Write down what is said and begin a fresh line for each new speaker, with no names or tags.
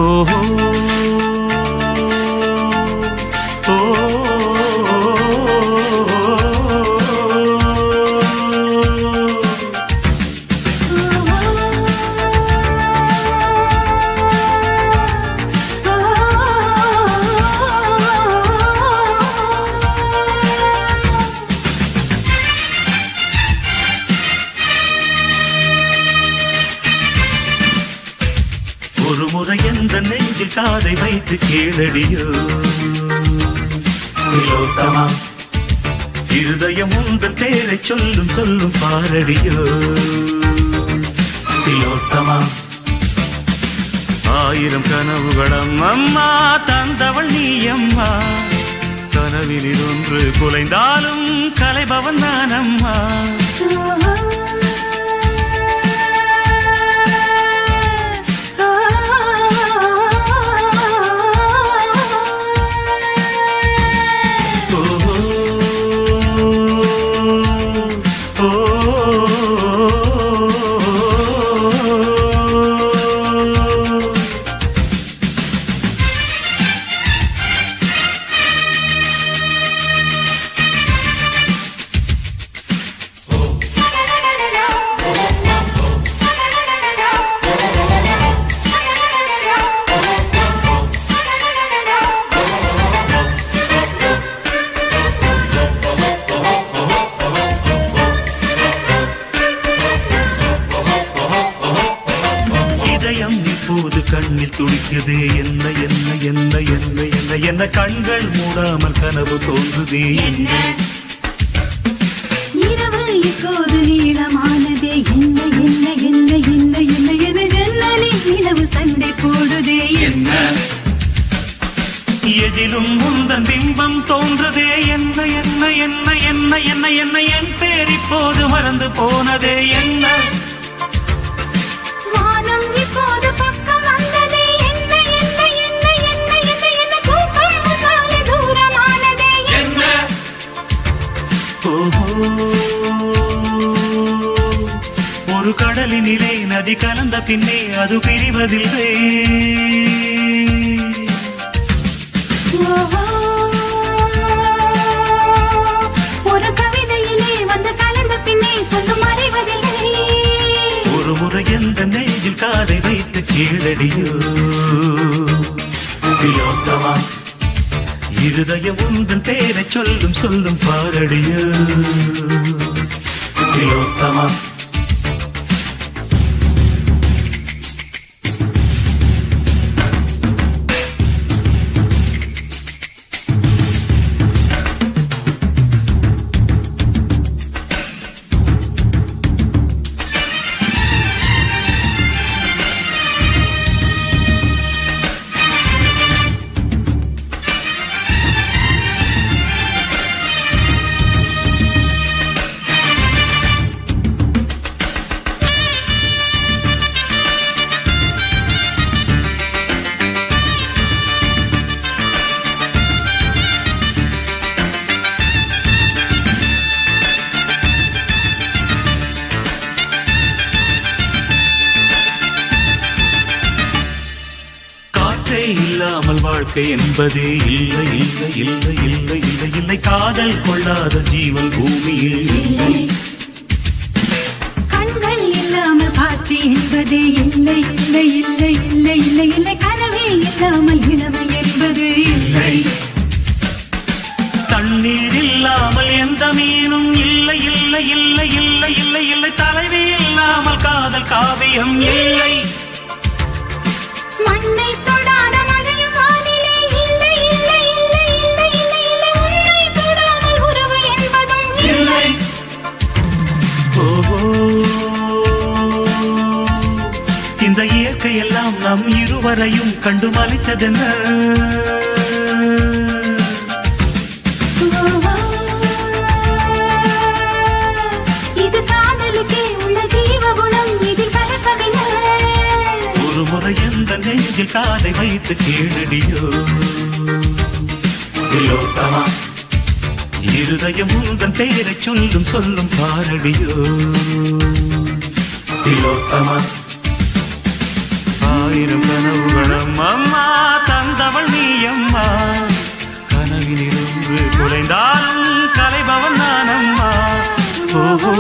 ஓஹோ ஒரு முறை என்ற நெஞ்சில் காதை வைத்து கேளடியோ திலோத்தமா, இருதயம் உந்தன் பேரை சொல்லும் சொல்லும் பாரடியோ திலோத்தமா. ஆயிரம் கனவுகளம் அம்மா தந்தவள் நீ அம்மா, கனவினில் ஒன்று குலைந்தாலும் கலைபவன் நான் அம்மா. இப்போது கண்ணில் துடிக்குதே என்ன என்ன என்ன என்ன என்ன என்ன, கண்கள் மூடாமல் கனவு தோன்றுதே என்ன,
இரவு இப்போது நீளமானதே என்ன என்ன என்ன என்ன என்ன என்ன, ஜன்னலில் நிலவு சண்டை போடுதே என்ன,
எதிலும் முந்தன் பிம்பம் தோன்றுதே என்ன என்ன என்ன என்ன என்ன என்ன, என் பேர் இப்போது மறந்து போனதே என்ன,
வானம் இப்போது பக்கம் வந்ததே என்ன என்ன என்ன என்ன என்ன என்ன, தூக்கம் முன்னாலே தூரமானதே என்ன.
ஓஹோ, ஒரு கடலினிலே நதி கலந்த பின்னே அது பிரிவதில்லை.
ஒரு கவிதையிலே வந்து கலந்த பின்னே சொல்லும் மறைவதில்லை.
ஒரு முறை எந்த நெஞ்சில் காதை வைத்து கீழடியோ திலோத்தமா, இருதயம் உந்தன் பேரை சொல்லும் சொல்லும் பாரடியோ திலோத்தமா. இல்லாமல் வாழ்க்கை என்பதே இல்லை இல்லை இல்லை இல்லை இல்லை இல்லை, காதல் கொள்ளாத ஜீவன் பூமியில் இல்லை,
கண்கள் இல்லாமல் காட்சி என்பதே இல்லை இல்லை இல்லை இல்லை இல்லை இல்லை, கனவே இல்லாமல் இளமை என்பது இல்லை,
தண்ணீர் இல்லாமல் எந்த மீனும் இல்லை இல்லை இல்லை இல்லை இல்லை இல்லை, தலைவி இல்லாமல் காதல் காவியம் இல்லை,
மண்ணை தொடாத மழையும் வானிலே இல்லை இல்லை இல்லை இல்லை இல்லை இல்லை, உன்னை தொடாமல் உறவு என்பதும் இல்லை.
ஓஹோ, இந்த இயற்கையெல்லாம் நம் இருவரையும் கண்டு மலித்ததென்ன,
இது காதலுக்கே உள்ள ஜீவகுணம், இதில் கலக்கமில்லை.
ஒரு முறை எந்த நெஞ்சில் காதை வைத்து கேளடியோ திலோத்தமா, இருதயம் உந்தன் பேரை சொல்லும் சொல்லும் பாரடியோ திலோத்தமா. ஆயிரம் கனவுகளும் அம்மா தந்தவள் நீ அம்மா கனவினிருந்து குறைந்தாலும் கலைபவன் நான் அம்மா ஓஹோ